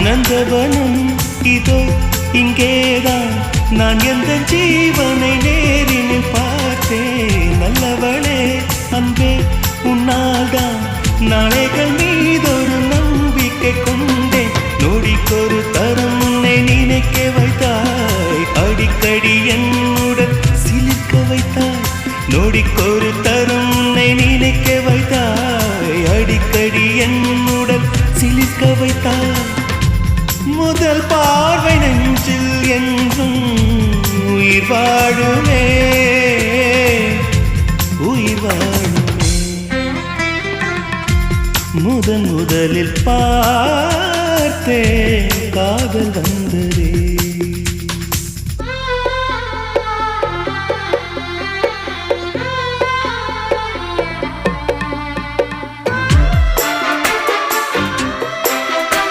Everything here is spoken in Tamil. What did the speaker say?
நந்தவனம் இதோ இங்கேதான் நான் எந்த ஜீவனை நேரினில் பார்த்தேன். நல்லவளே அன்பே உன்னால்தான் நாளைகள் மீதொரு நம்பிக்கை கொண்டேன். நொடிக்கொரு தரம் உன்னை நினைக்க வைத்தாய், அடிக்கடி என்னுடன் சிலிர்க்க வைத்தாய். நொடிக்கொரு தரம் உன்னை நினைக்க வைத்தாய், அடிக்கடி என்னுடன் சிலிர்க்க வைத்தாய். முதல் பார்வை நெஞ்சில் என்றும் உயிர் வாழுமே, உயிர் வாழுமே. முதலில் பார்த்தே காதல்